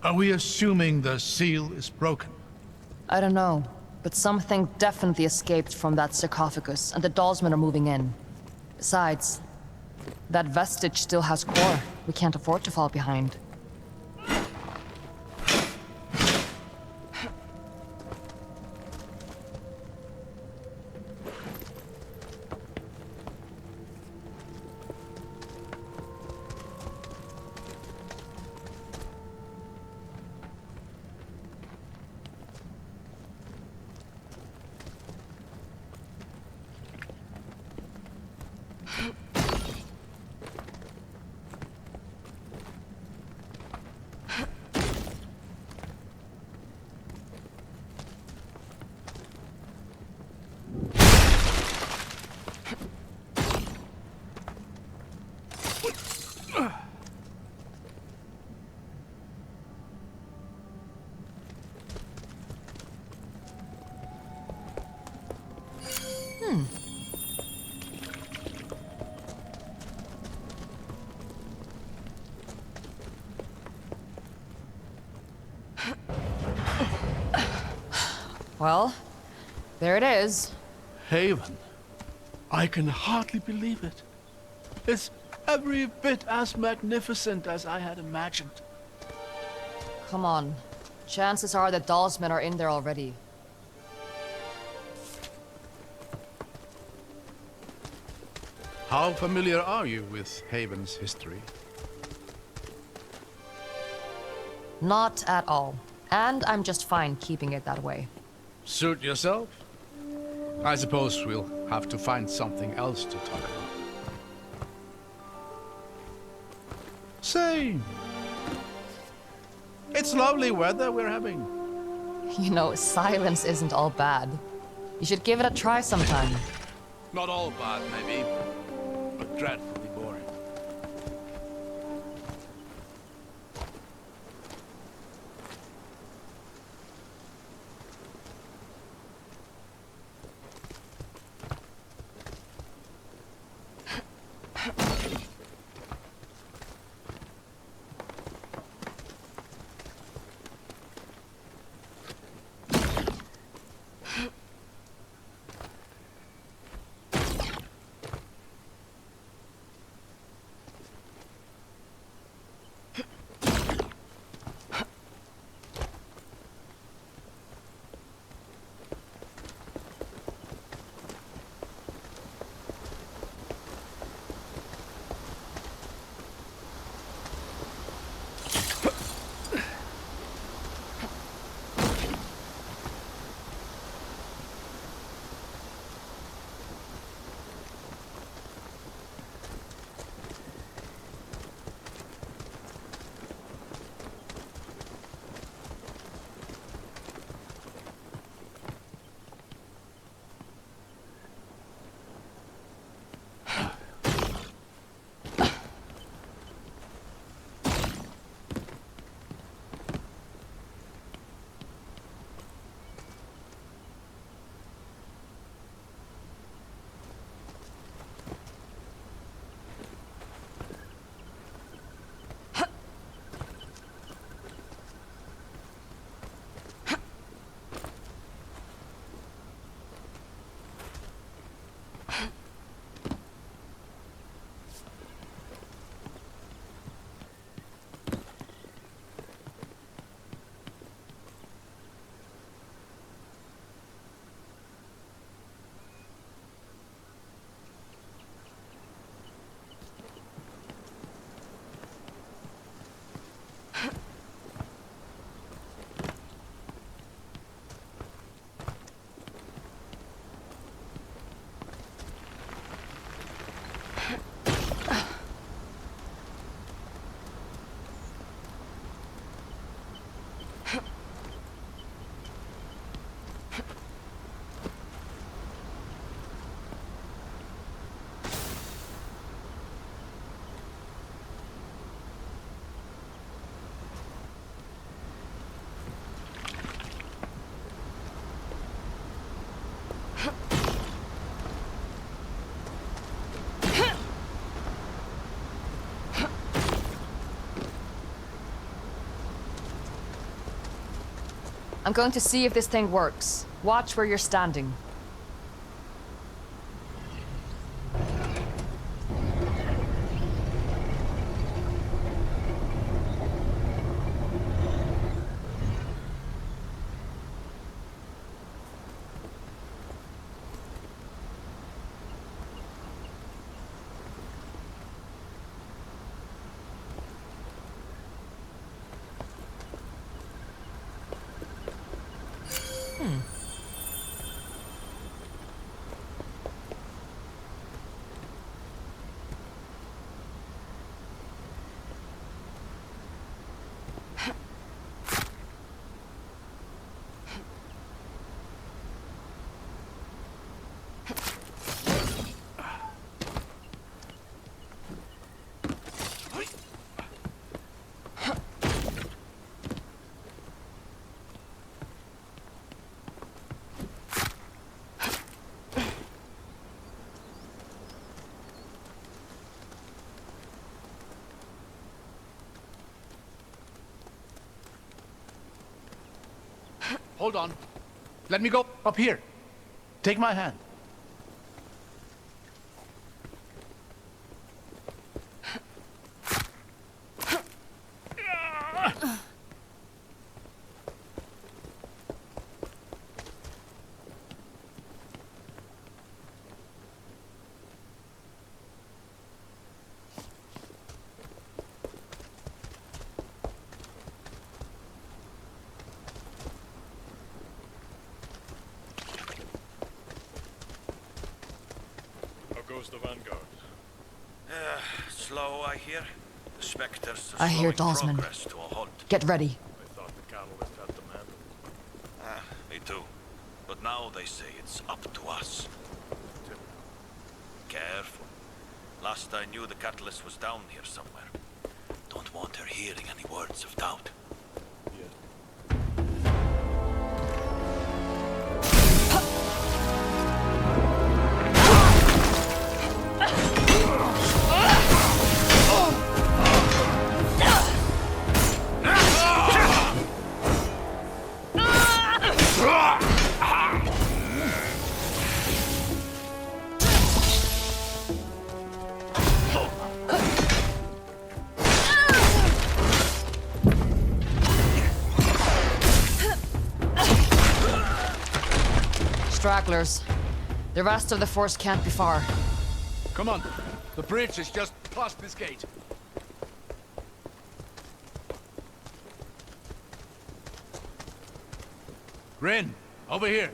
Are we assuming the seal is broken? I don't know, but something definitely escaped from that sarcophagus, and the Dalsmen are moving in. Besides, that vestige still has core. We can't afford to fall behind. Well, there it is. Haven. I can hardly believe it. It's every bit as magnificent as I had imagined. Come on. Chances are the Dalsmen are in there already. How familiar are you with Haven's history? Not at all. And I'm just fine keeping it that way. Suit yourself. I suppose we'll have to find something else to talk about. Say, it's lovely weather we're having. You know, silence isn't all bad. You should give it a try sometime. Not all bad, maybe, but dreadfully boring. I'm going to see if this thing works. Watch where you're standing. Hold on. Let me go up here. Take my hand. Goes the vanguard. Slow, I hear. The specters are I hear slowing Dalsman. progress to a halt. Get ready. I thought the catalyst had them handled. Me too. But now they say it's up to us. Careful. Last I knew, the catalyst was down here somewhere. Don't want her hearing any words of doubt. Stragglers. The rest of the force can't be far. Come on. The bridge is just past this gate. Rin, over here.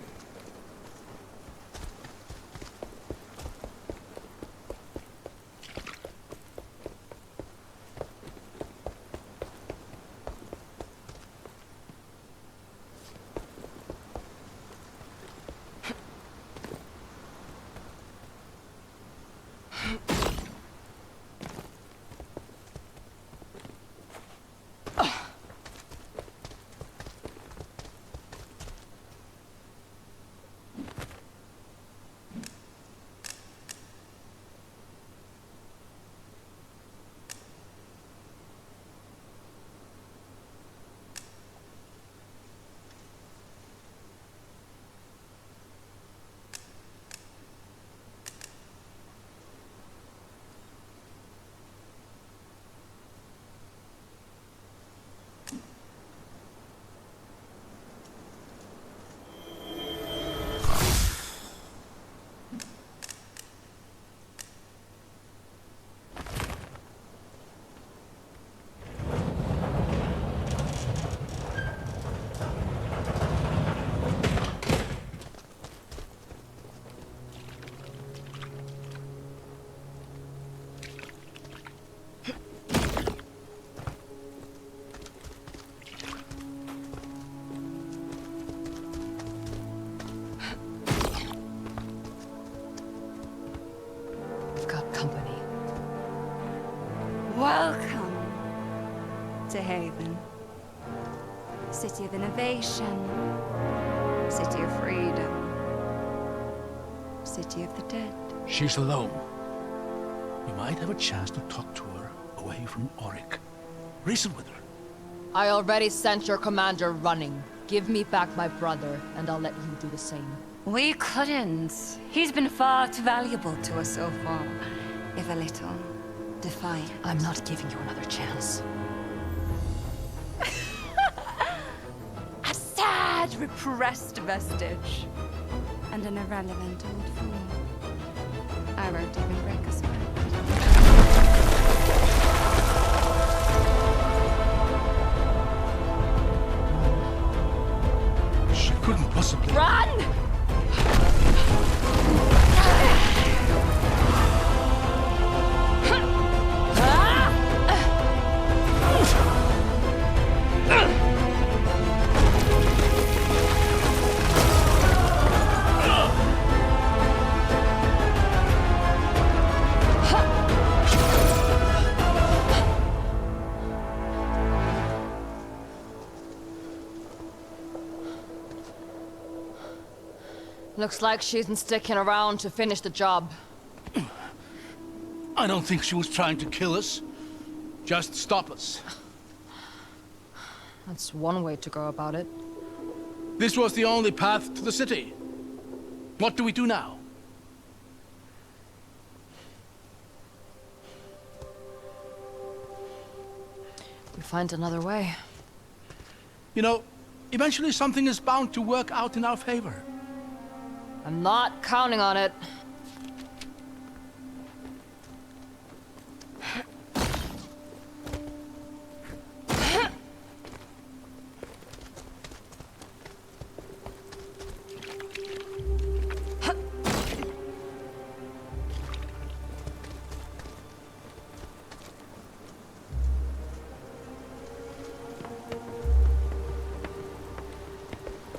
Welcome to Haven. City of innovation. City of freedom. City of the dead. She's alone. We might have a chance to talk to her away from Auric. Reason with her. I already sent your commander running. Give me back my brother, and I'll let you do the same. We couldn't. He's been far too valuable to us so far. If a little defiant. I'm not giving you another chance. A sad, repressed vestige. And an irrelevant old fool. I won't even break a sweat. She couldn't possibly... Run! Looks like she isn't sticking around to finish the job. I don't think she was trying to kill us. Just stop us. That's one way to go about it. This was the only path to the city. What do we do now? We find another way. You know, eventually something is bound to work out in our favor. I'm not counting on it.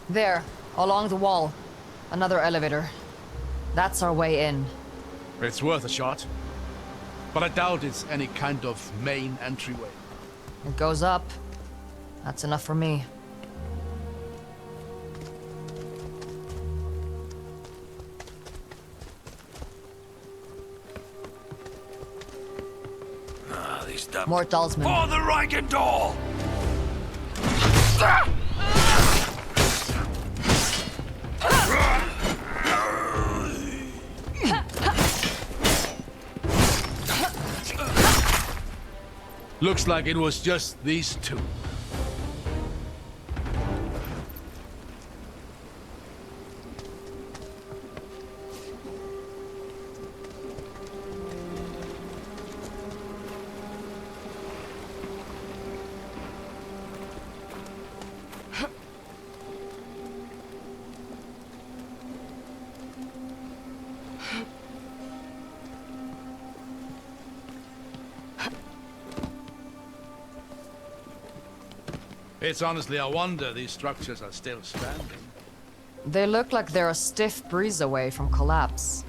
There, along the wall. Another elevator. That's our way in. It's worth a shot. But I doubt it's any kind of main entryway. It goes up. That's enough for me. Ah, these damn... More Dalsmen. For the Reichendahl! Looks like it was just these two. It's honestly a wonder these structures are still standing. They look like they're a stiff breeze away from collapse.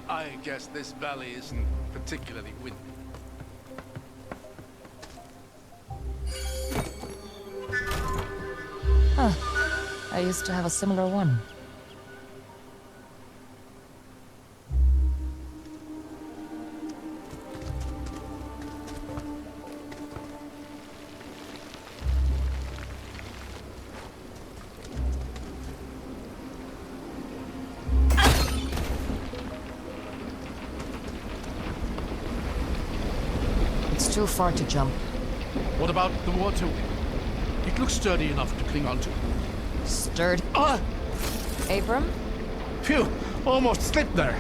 I guess this valley isn't particularly windy. Huh. I used to have a similar one. It's too far to jump. What about the water wheel? It looks sturdy enough to cling onto. Stirred. Ah! Abram? Phew! Almost slipped there.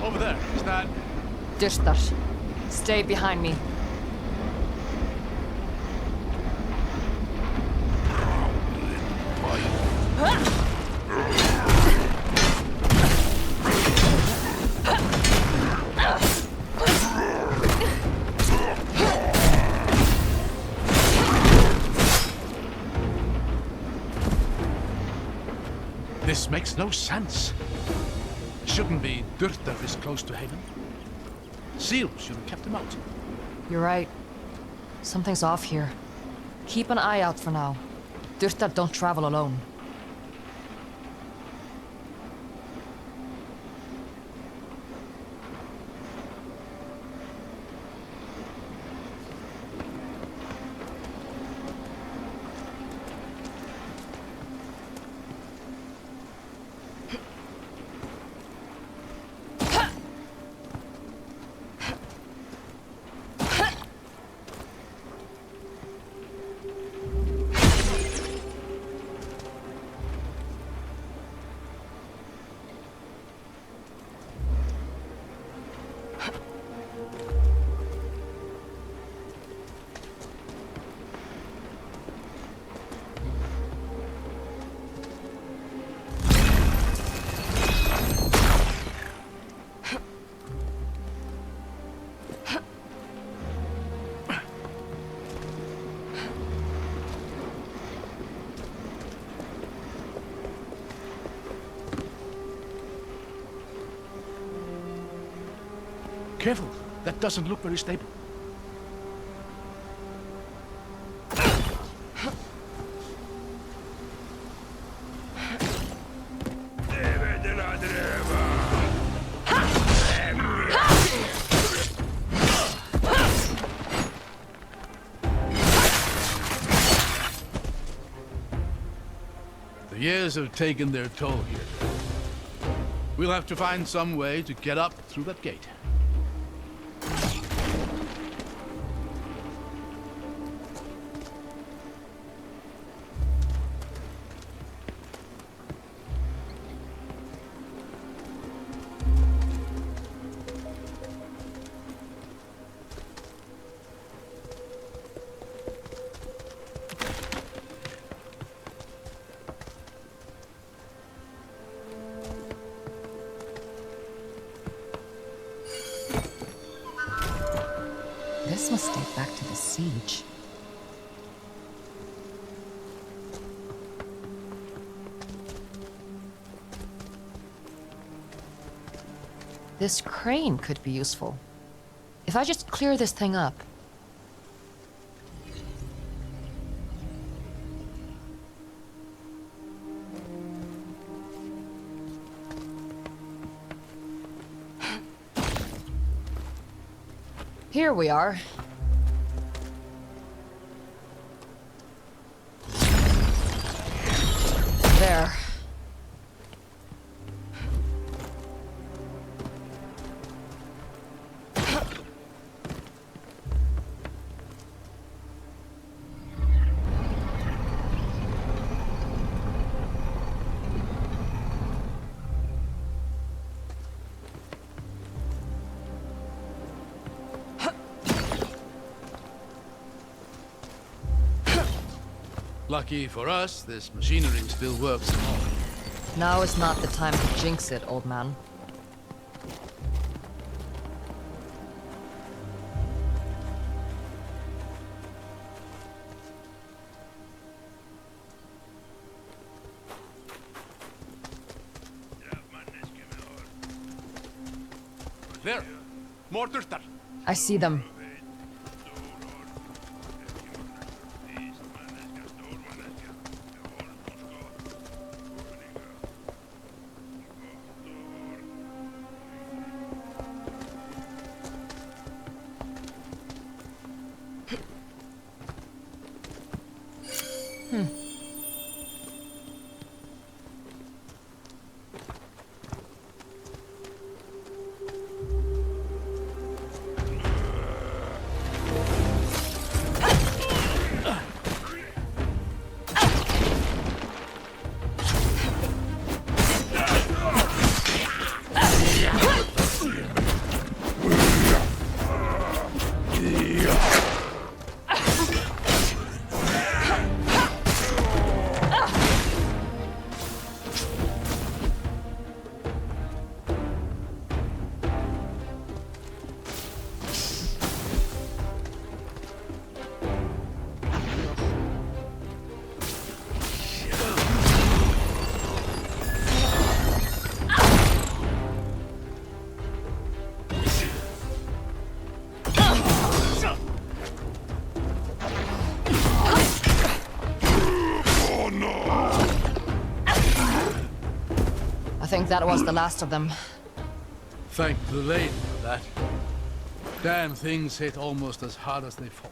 Over there, is that... Dishtar. Stay behind me. This makes no sense. Shouldn't be Durtar this close to Haven. Seal should have kept him out. You're right. Something's off here. Keep an eye out for now. Durtar don't travel alone. Careful, that doesn't look very stable. The years have taken their toll here. We'll have to find some way to get up through that gate. This must date back to the siege. This crane could be useful. If I just clear this thing up. Here we are. There. Lucky for us, this machinery still works at all. Now is not the time to jinx it, old man. There! More Durtar! I see them. think that was the last of them. Thank the lady for that. Damn things hit almost as hard as they fall.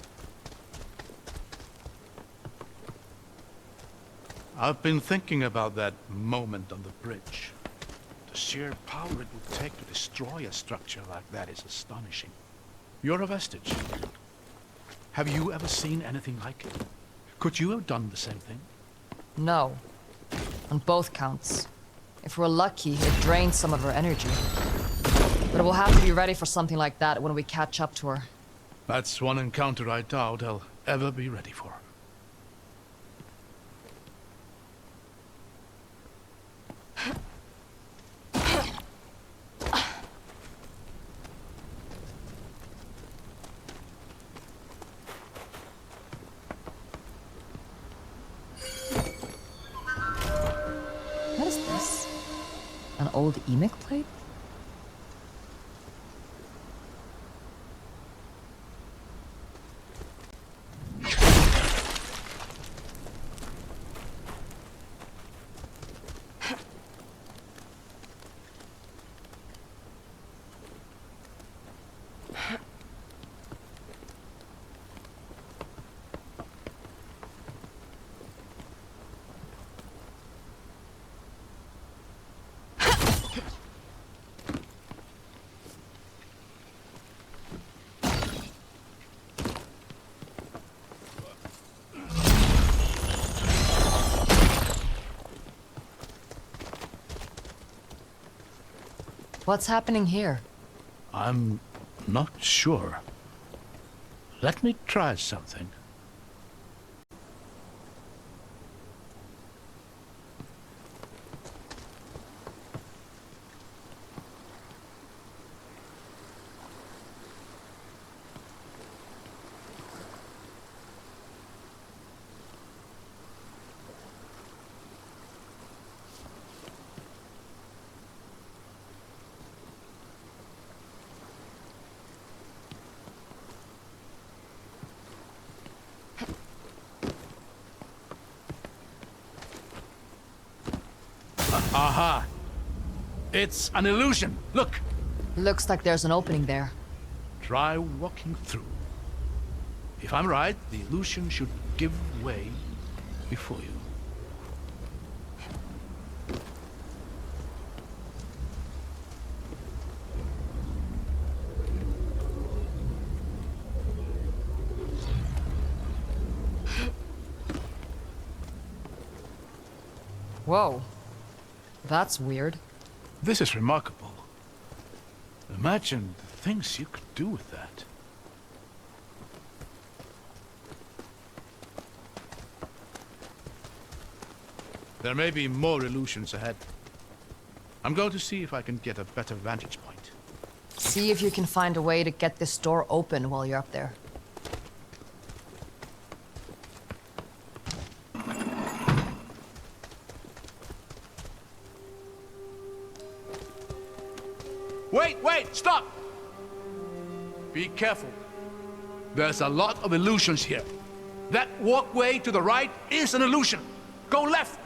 I've been thinking about that moment on the bridge. The sheer power it would take to destroy a structure like that is astonishing. You're a vestige. Have you ever seen anything like it? Could you have done the same thing? No. On both counts. If we're lucky, it drains some of her energy. But we'll have to be ready for something like that when we catch up to her. That's one encounter I doubt I'll ever be ready for. What is this? An old emic plate? What's happening here? I'm not sure. Let me try something. Aha! It's an illusion. Look! Looks like there's an opening there. Try walking through. If I'm right, the illusion should give way before you. Whoa. That's weird. This is remarkable. Imagine the things you could do with that. There may be more illusions ahead. I'm going to see if I can get a better vantage point. See if you can find a way to get this door open while you're up there. Wait, stop! Be careful. There's a lot of illusions here. That walkway to the right is an illusion. Go left,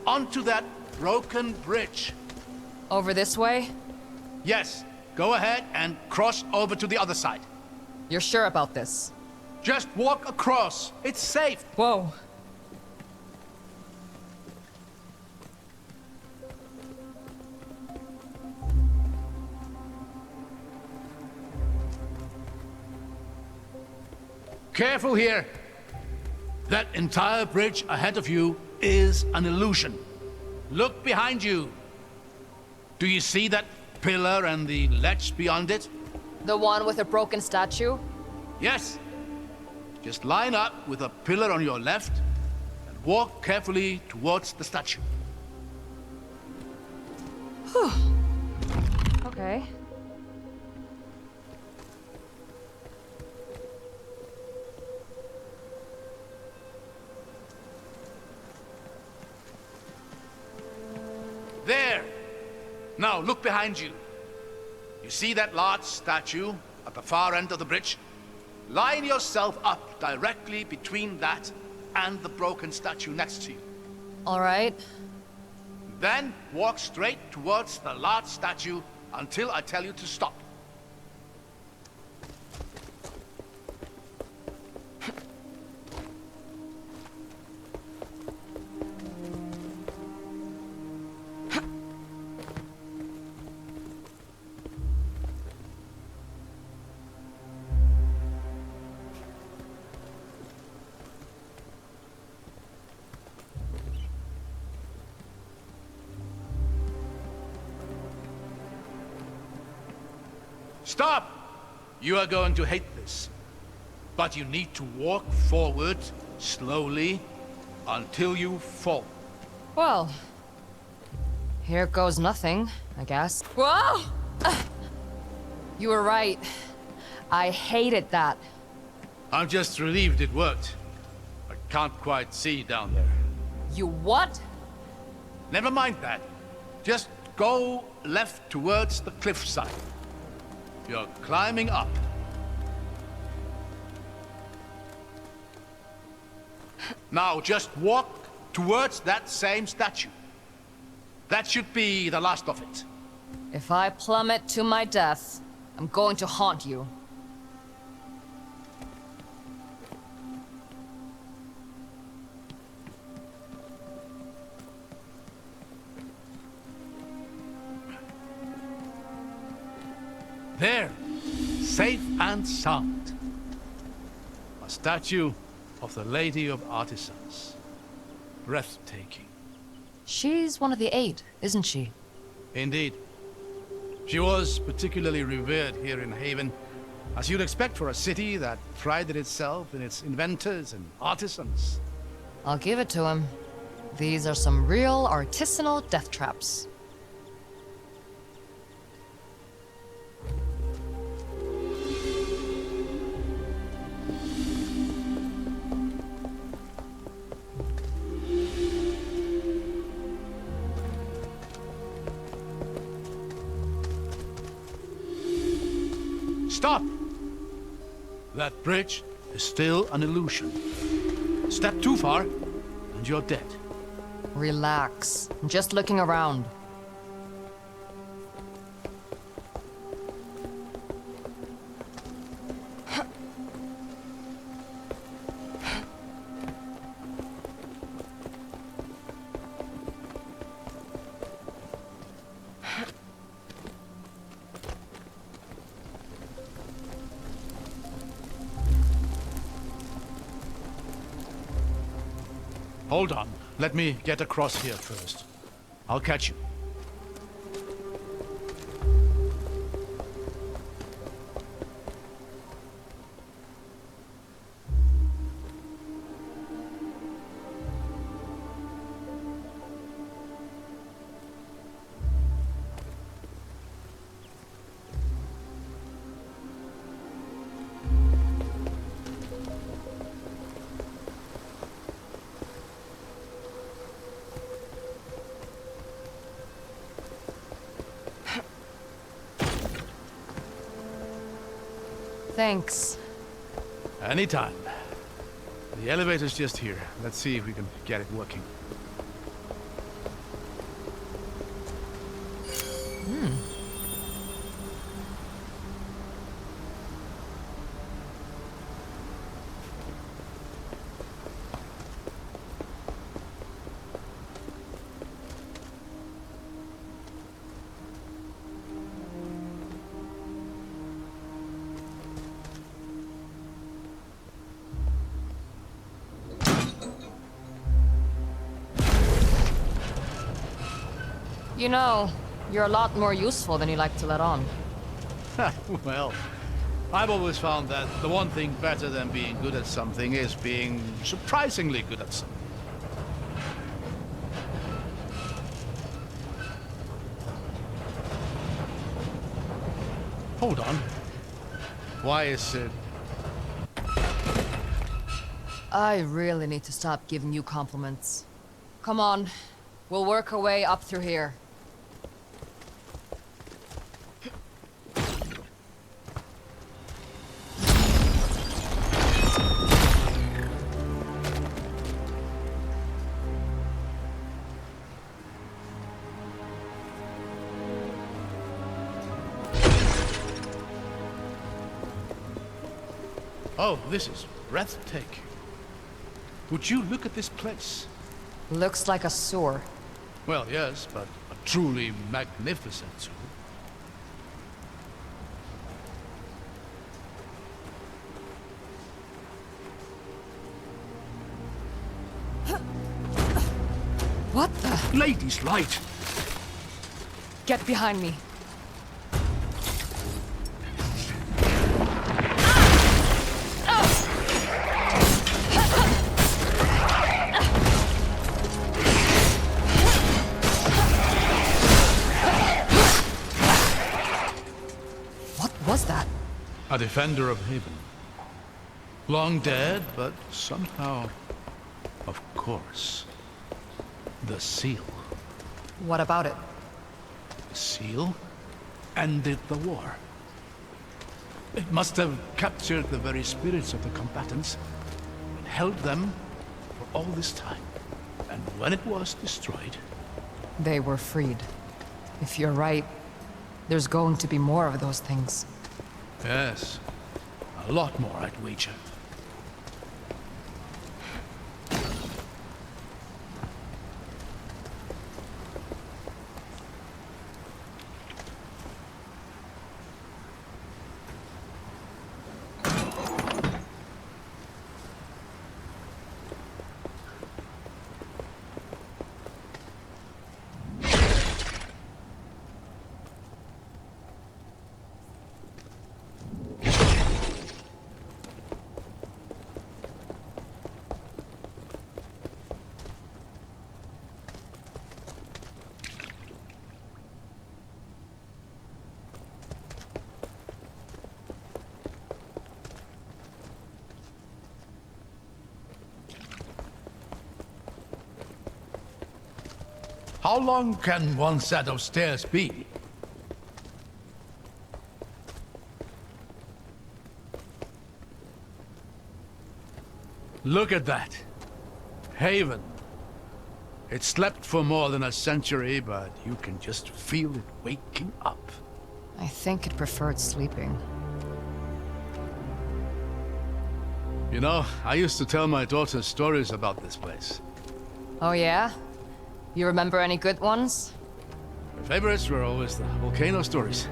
onto that broken bridge. Over this way? Yes, go ahead and cross over to the other side. You're sure about this? Just walk across. It's safe. Whoa. Careful here. That entire bridge ahead of you is an illusion. Look behind you. Do you see that pillar and the ledge beyond it? The one with a broken statue? Yes. Just line up with a pillar on your left and walk carefully towards the statue. Okay. There! Now look behind you. You see that large statue at the far end of the bridge? Line yourself up directly between that and the broken statue next to you. All right. Then walk straight towards the large statue until I tell you to stop. Stop! You are going to hate this. But you need to walk forward, slowly, until you fall. Well, here goes nothing, I guess. Whoa! You were right. I hated that. I'm just relieved it worked. I can't quite see down there. You what? Never mind that. Just go left towards the cliffside. You're climbing up. Now just walk towards that same statue. That should be the last of it. If I plummet to my death, I'm going to haunt you. There, safe and sound. A statue of the Lady of Artisans. Breathtaking. She's one of the 8, isn't she? Indeed. She was particularly revered here in Haven, as you'd expect for a city that prided itself in its inventors and artisans. I'll give it to him. These are some real artisanal death traps. Stop! That bridge is still an illusion. Step too far, and you're dead. Relax. I'm just looking around. Hold on. Let me get across here first. I'll catch you. Thanks. Anytime. The elevator's just here. Let's see if we can get it working. You know, you're a lot more useful than you like to let on. Well, I've always found that the one thing better than being good at something is being surprisingly good at something. Hold on. Why is it... I really need to stop giving you compliments. Come on, we'll work our way up through here. Oh, this is breathtaking. Would you look at this place? Looks like a sewer. Well, yes, but a truly magnificent zoo. What the? Ladies' light! Get behind me. What was that? A defender of Haven. Long dead, but somehow, of course, the seal. What about it? The seal ended the war. It must have captured the very spirits of the combatants and held them for all this time. And when it was destroyed, They were freed. If you're right, there's going to be more of those things. yes, a lot more, I'd wager. How long can one set of stairs be? Look at that. Haven. It slept for more than a century, but you can just feel it waking up. I think it preferred sleeping. You know, I used to tell my daughter stories about this place. Oh yeah? You remember any good ones? Her favorites were always the volcano stories.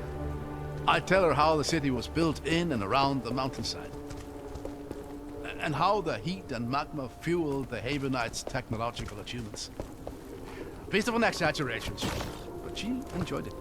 I'd tell her how the city was built in and around the mountainside. And how the heat and magma fueled the Havenites' technological achievements. A bit of an exaggeration, sure, but she enjoyed it.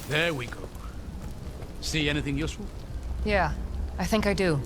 There we go. See anything useful? Yeah, I think I do.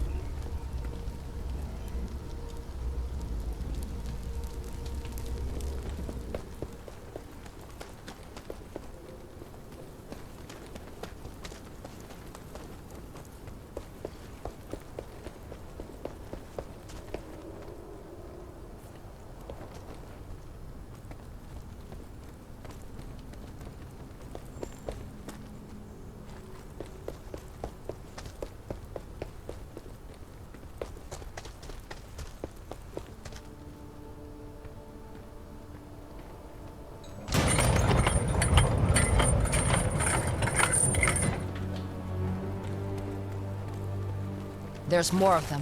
There's more of them.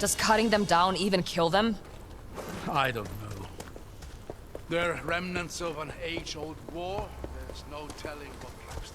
Does cutting them down even kill them? I don't know. They're remnants of an age-old war. There's no telling what next.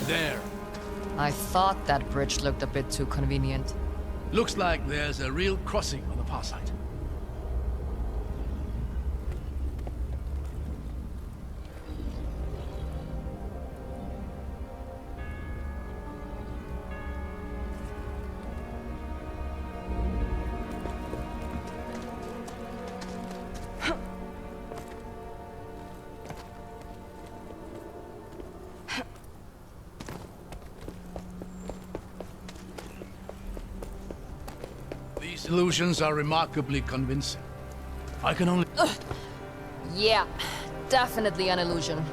There. I thought that bridge looked a bit too convenient. Looks like there's a real crossing on the far side. These illusions are remarkably convincing. I can only... Yeah, definitely an illusion.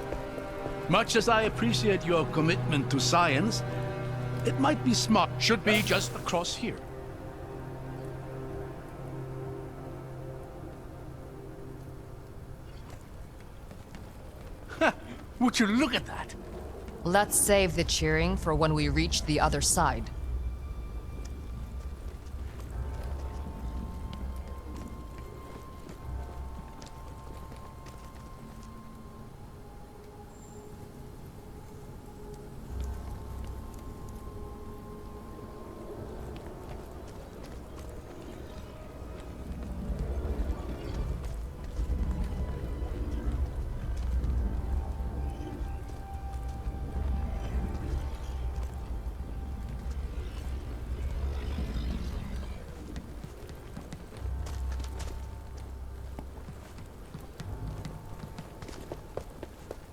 Much as I appreciate your commitment to science, it might be smart. Should be just across here. Ha! Would you look at that? Let's save the cheering for when we reach the other side.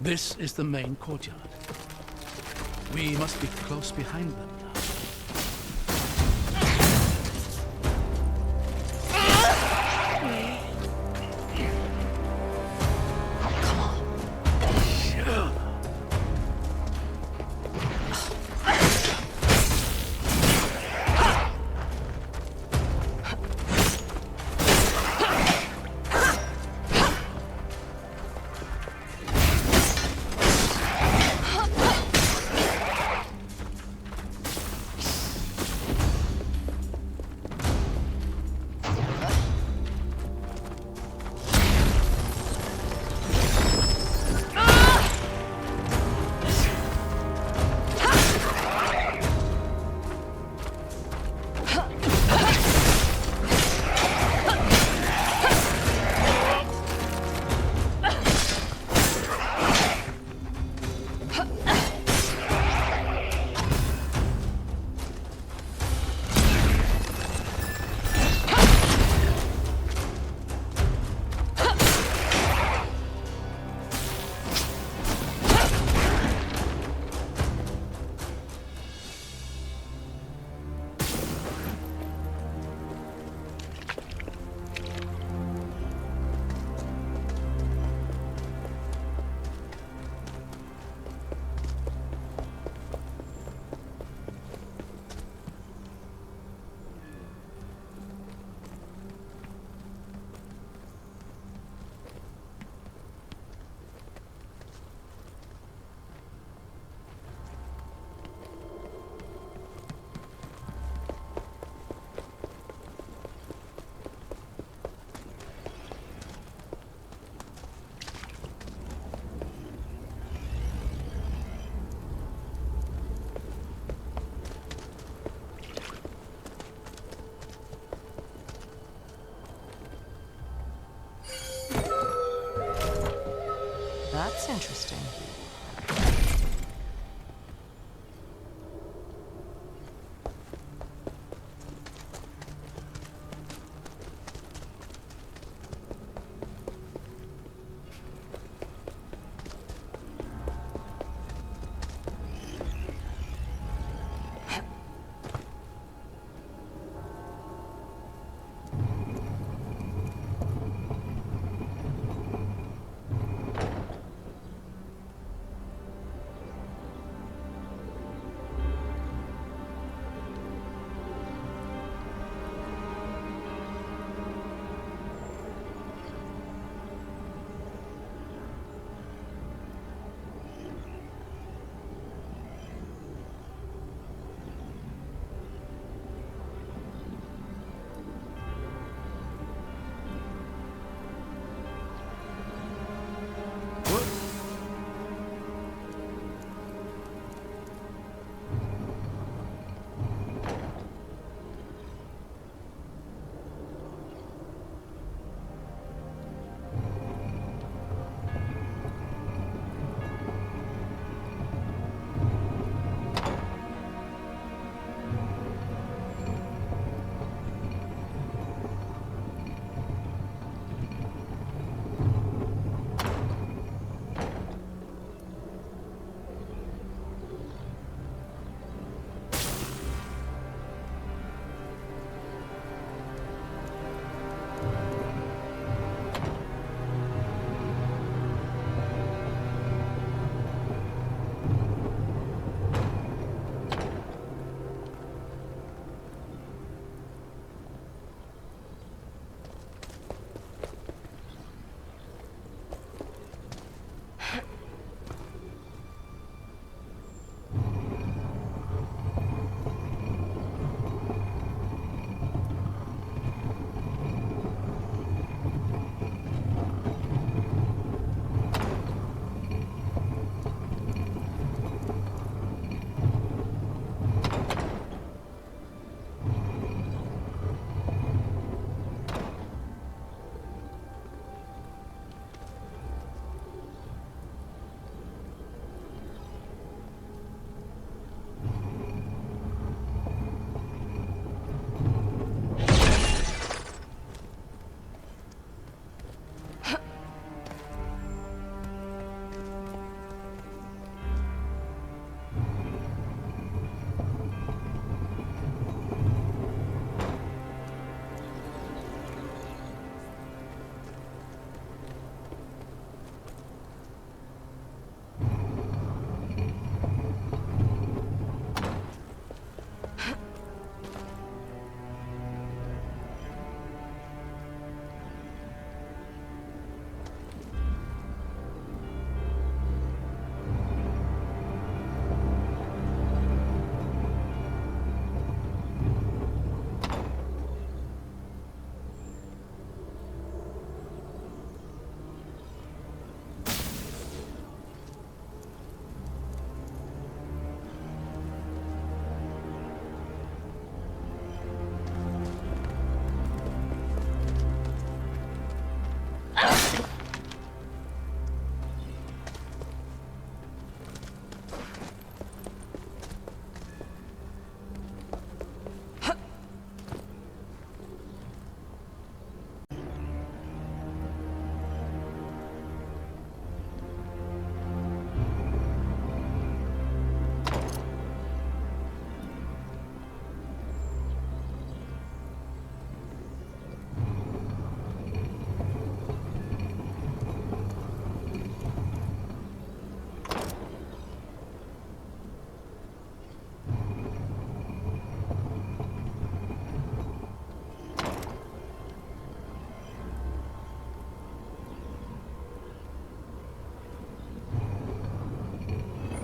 This is the main courtyard. We must be close behind them now. That's interesting.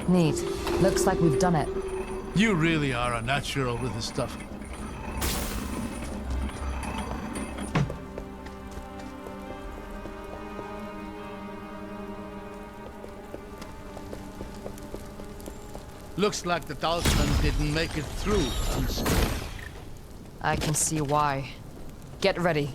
Neat. Looks like we've done it. You really are a natural with this stuff. Looks like the talisman didn't make it through unscathed. I can see why. Get ready.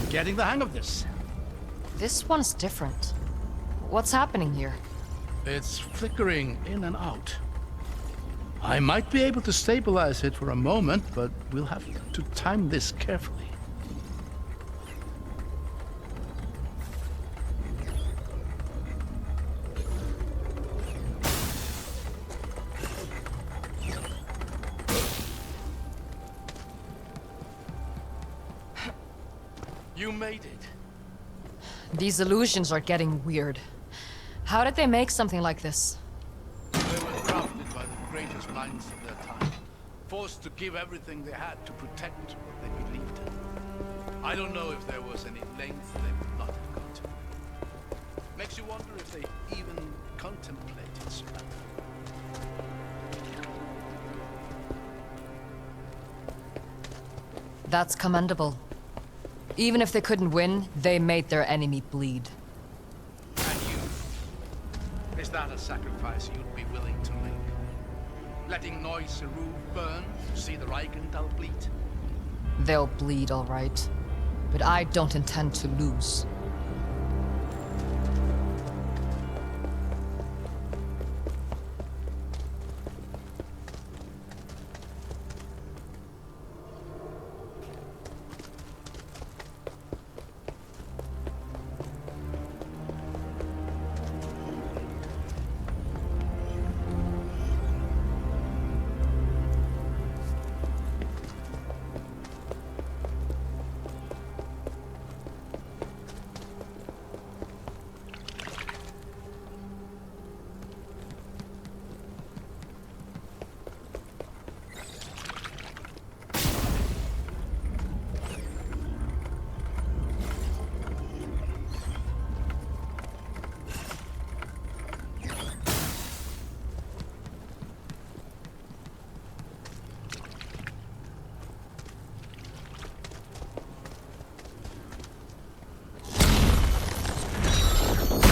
Getting the hang of this. This one's different. What's happening here? It's flickering in and out. I might be able to stabilize it for a moment, but we'll have to time this carefully. You made it. These illusions are getting weird. How did they make something like this? They were crafted by the greatest minds of their time, forced to give everything they had to protect what they believed in. I don't know if there was any length they would not have gone to. Makes you wonder if they even contemplated surrender. That's commendable. Even if they couldn't win, they made their enemy bleed. And you? Is that a sacrifice you'd be willing to make? Letting Noise Seru burn to see the Reichenthal bleed? They'll bleed, all right. But I don't intend to lose.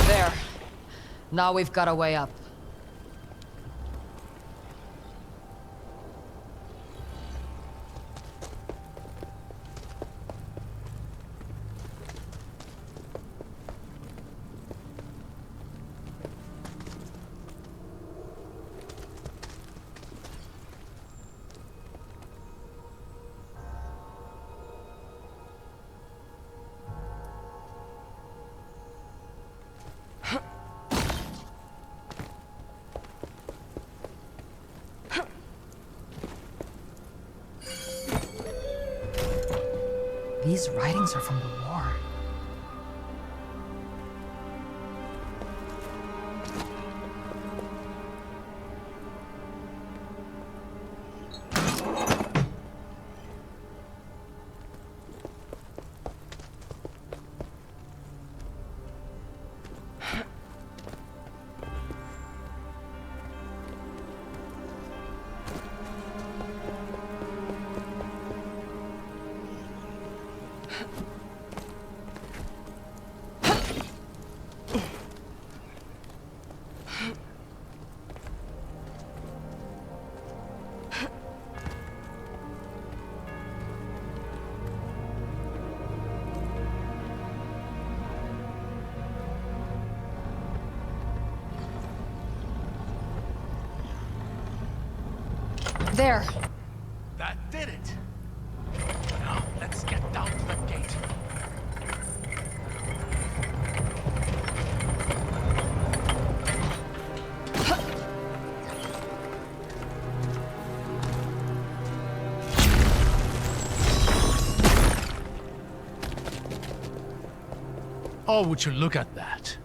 There. Now we've got a way up. These writings are from the war. There. That did it. Now, let's get down to that gate. Oh, would you look at that?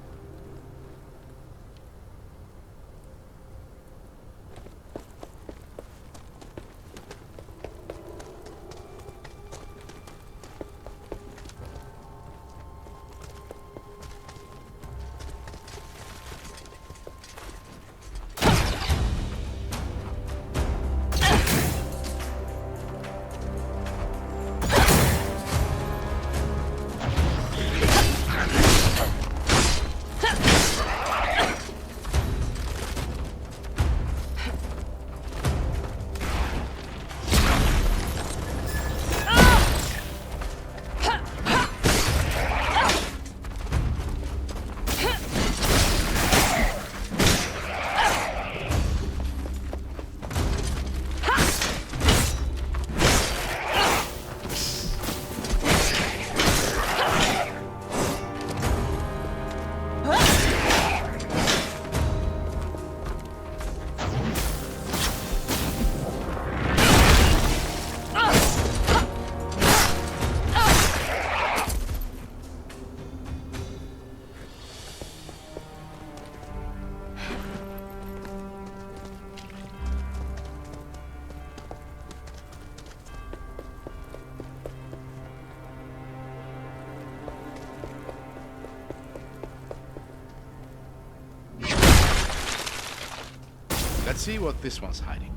Let's see what this one's hiding.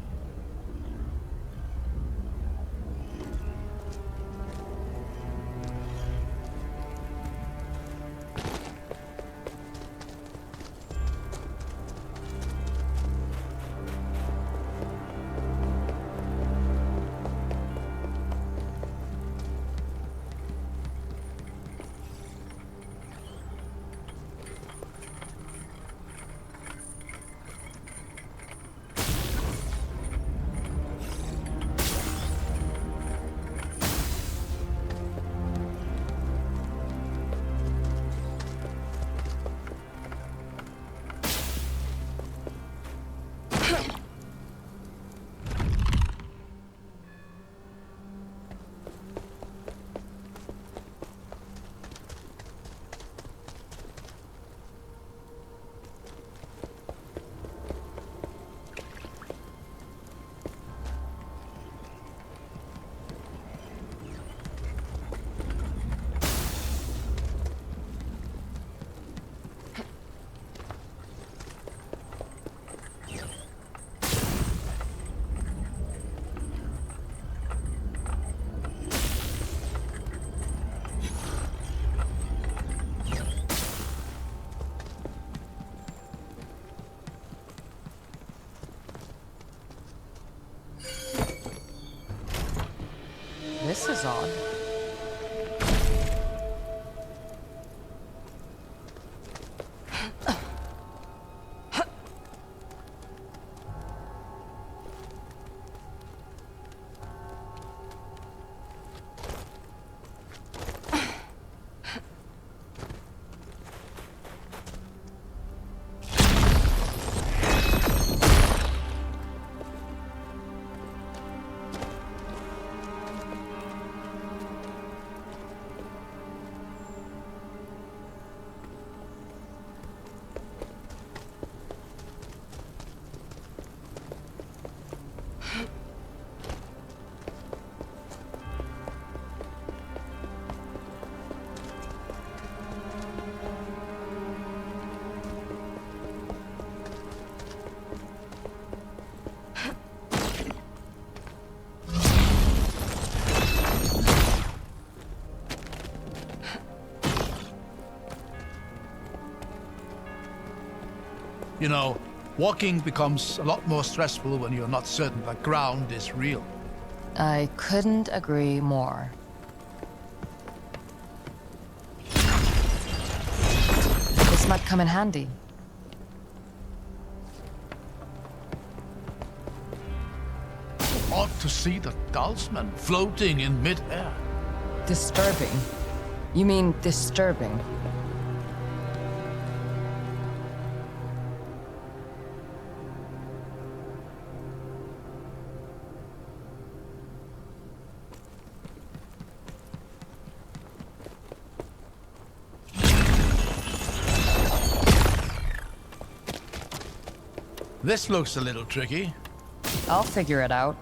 This is odd. You know, walking becomes a lot more stressful when you're not certain the ground is real. I couldn't agree more. This might come in handy. Ought to see the Dalsman floating in mid-air. Disturbing. You mean disturbing? This looks a little tricky. I'll figure it out.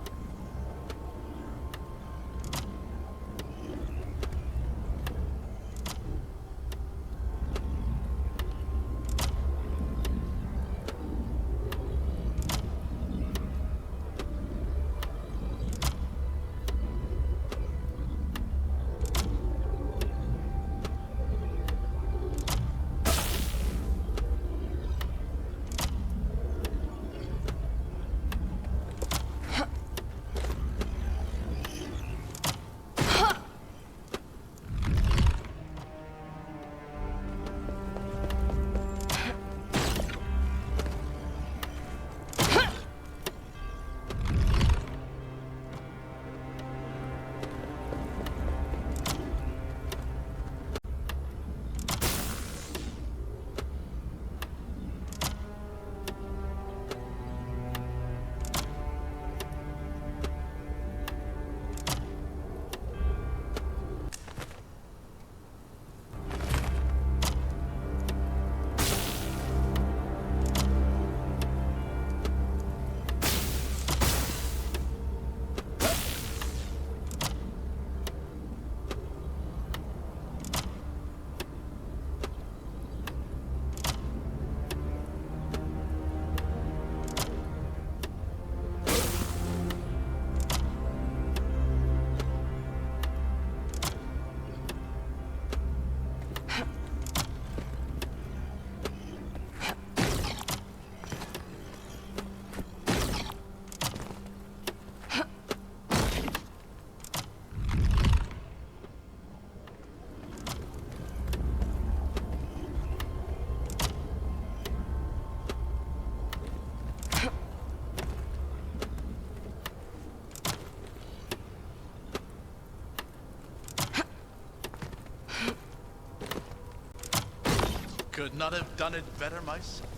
Could not have done it better myself.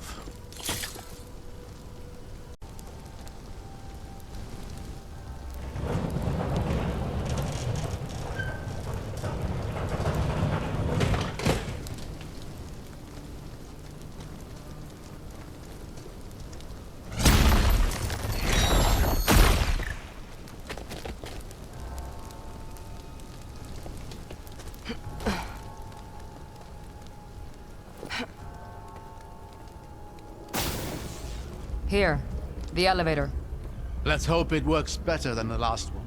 Here, the elevator. Let's hope it works better than the last one.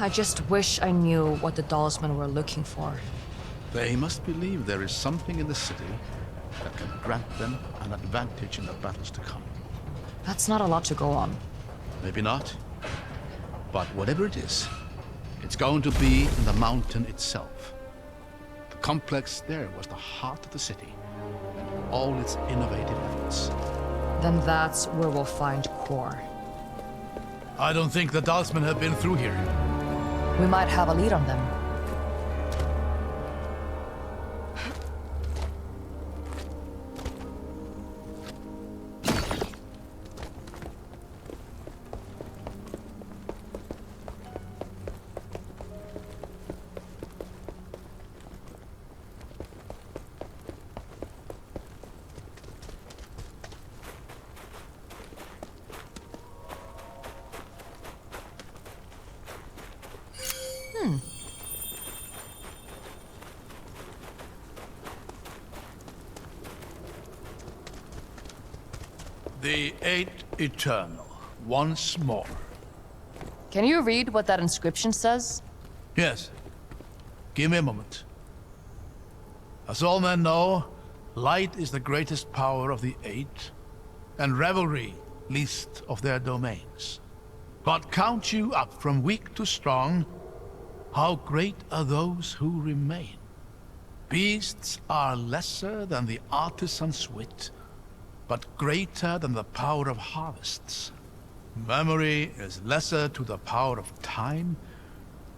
I just wish I knew what the Dalsmen were looking for. They must believe there is something in the city that can grant them an advantage in the battles to come. That's not a lot to go on. Maybe not. But whatever it is, it's going to be in the mountain itself. The complex there was the heart of the city, and all its innovative efforts. Then that's where we'll find core. I don't think the Dalsmen have been through here. We might have a lead on them. The Eight Eternal, once more. Can you read what that inscription says? Yes. Give me a moment. As all men know, light is the greatest power of the Eight, and revelry least of their domains. But count you up from weak to strong, how great are those who remain. Beasts are lesser than the artisan's wit, but greater than the power of harvests. Memory is lesser to the power of time,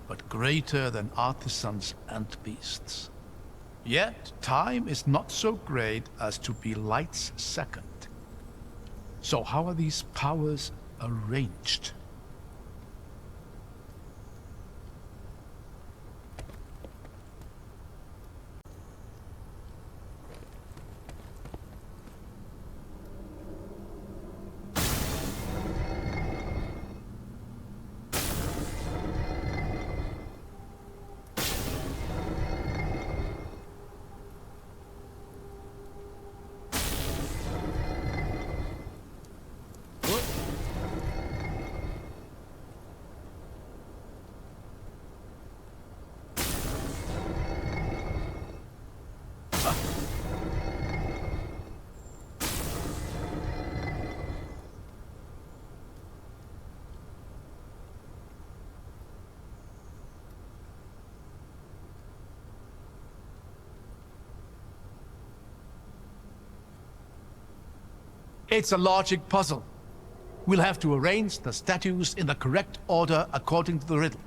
but greater than artisans and beasts. Yet time is not so great as to be light's second. So how are these powers arranged? It's a logic puzzle. We'll have to arrange the statues in the correct order according to the riddle.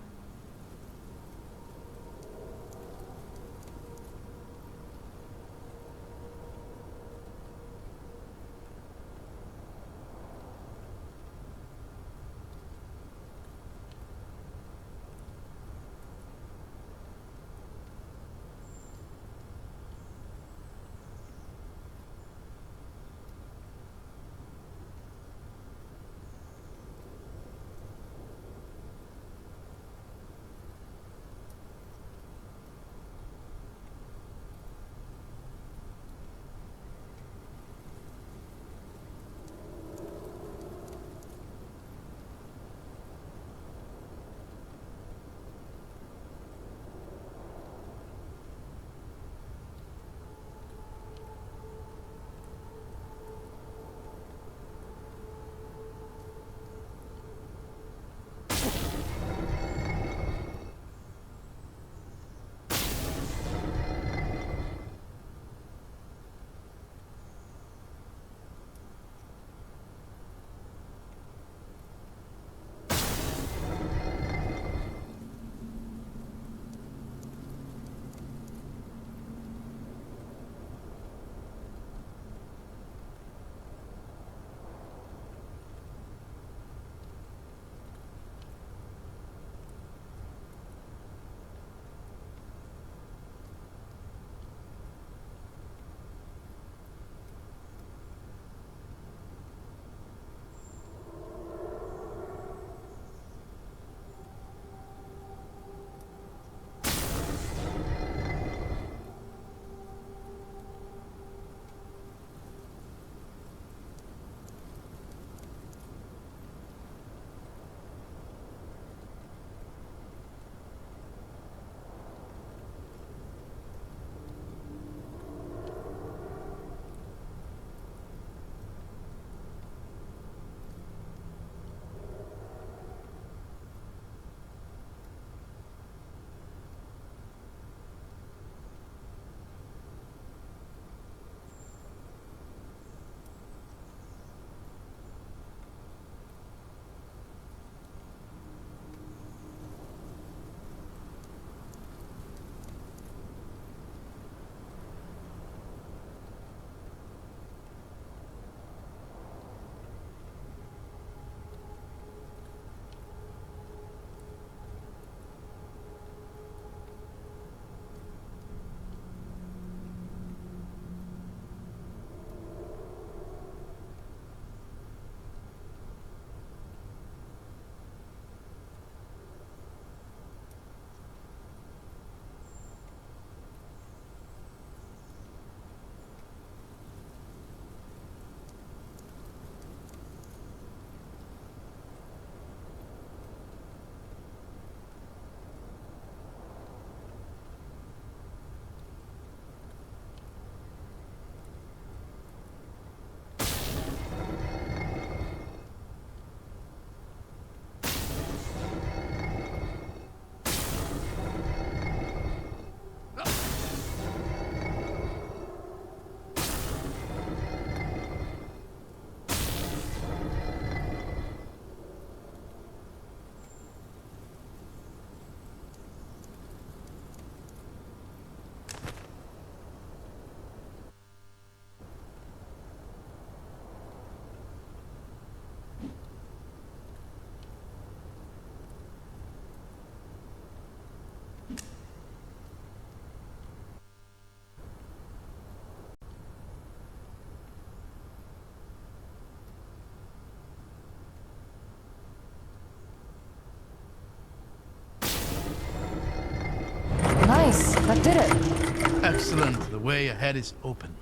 Nice, that did it. Excellent. The way ahead is open.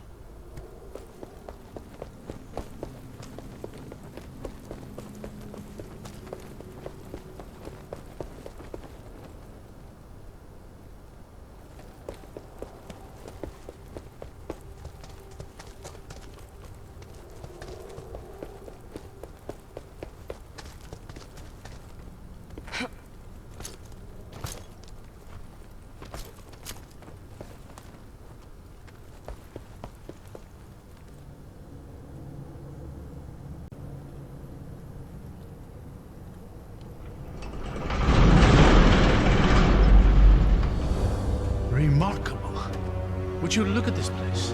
you look at this place?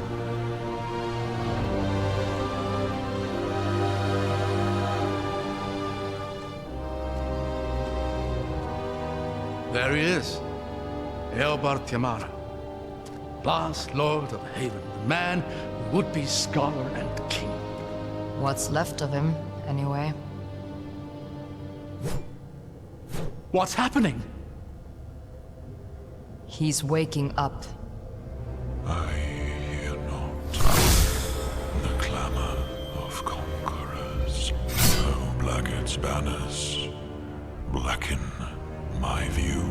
There he is, Eobar Tiamara, last Lord of Haven, the man who would be scholar and king. What's left of him, anyway? What's happening? He's waking up. I hear not the clamor of conquerors. No blackguard's banners blacken my view.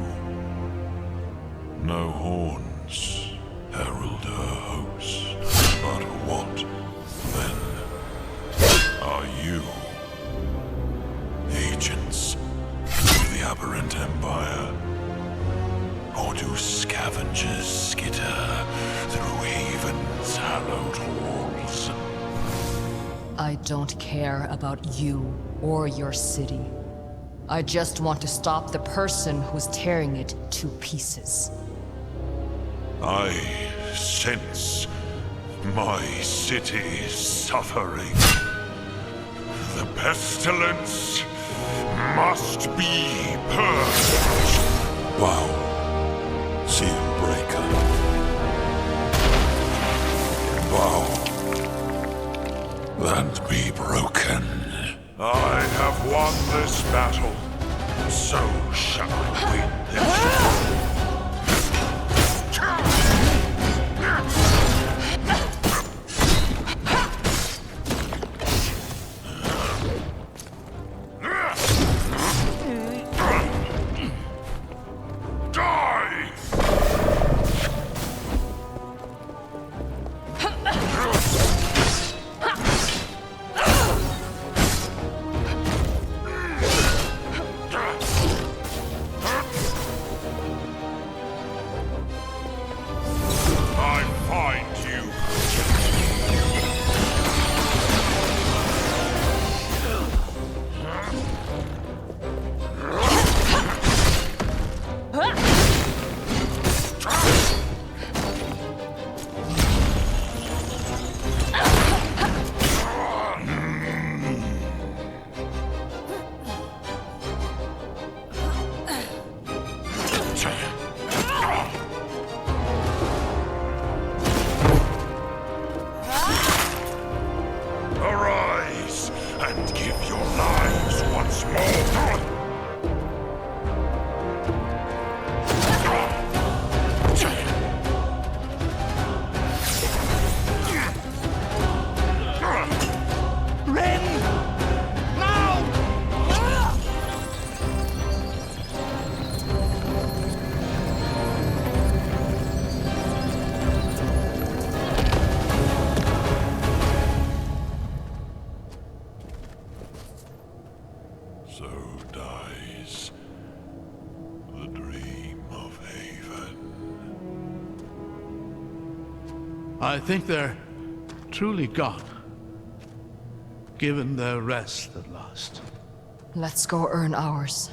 No horns herald her host. But what, then, are you? Agents of the aberrant empire? Or do scavengers skitter through Haven's hallowed halls? I don't care about you or your city. I just want to stop the person who's tearing it to pieces. I sense my city suffering. The pestilence must be purged. Wow. Seal breaker. Bow and be broken. I have won this battle. So shall I win this. So dies the dream of Haven. I think they're truly gone. Given their rest at last. Let's go earn ours.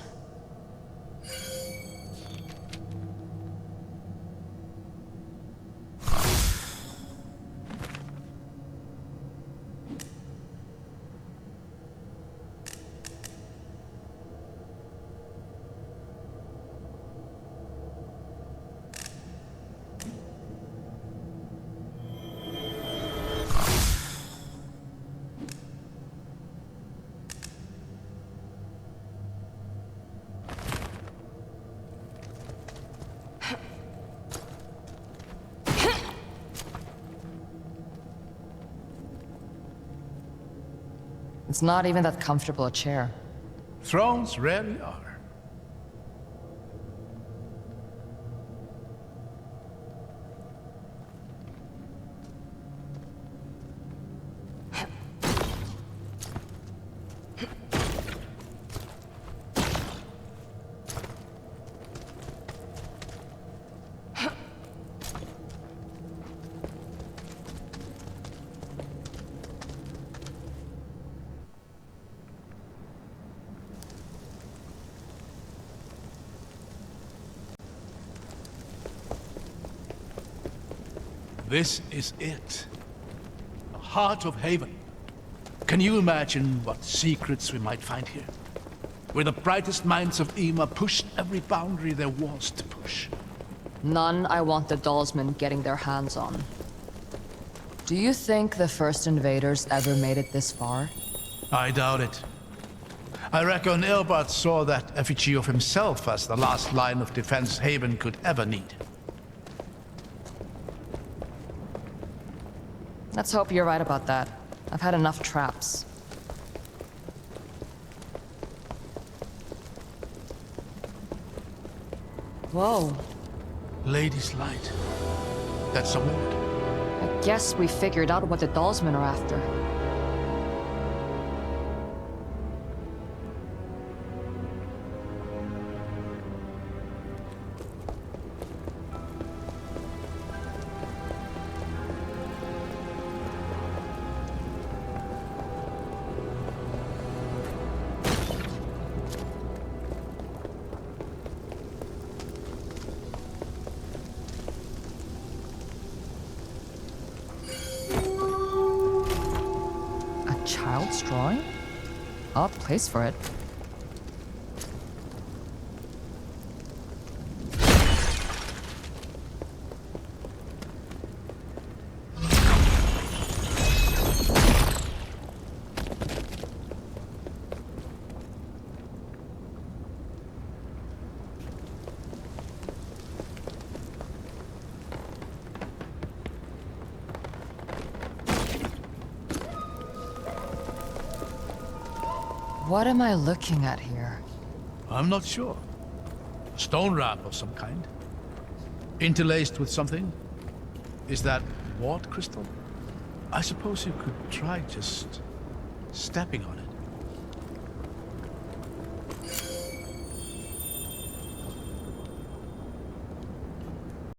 It's not even that comfortable a chair. Thrones rarely are. This is it. The heart of Haven. Can you imagine what secrets we might find here? Where the brightest minds of Ema pushed every boundary there was to push. None I want the Dalsmen getting their hands on. Do you think the first invaders ever made it this far? I doubt it. I reckon Ilbert saw that effigy of himself as the last line of defense Haven could ever need. Let's hope you're right about that. I've had enough traps. Whoa. Lady's Light. That's a word. I guess we figured out what the Dalsmen are after. Child's drawing? Odd place for it. What am I looking at here? I'm not sure. A stone ramp of some kind. Interlaced with something. Is that ward crystal? I suppose you could try just stepping on it.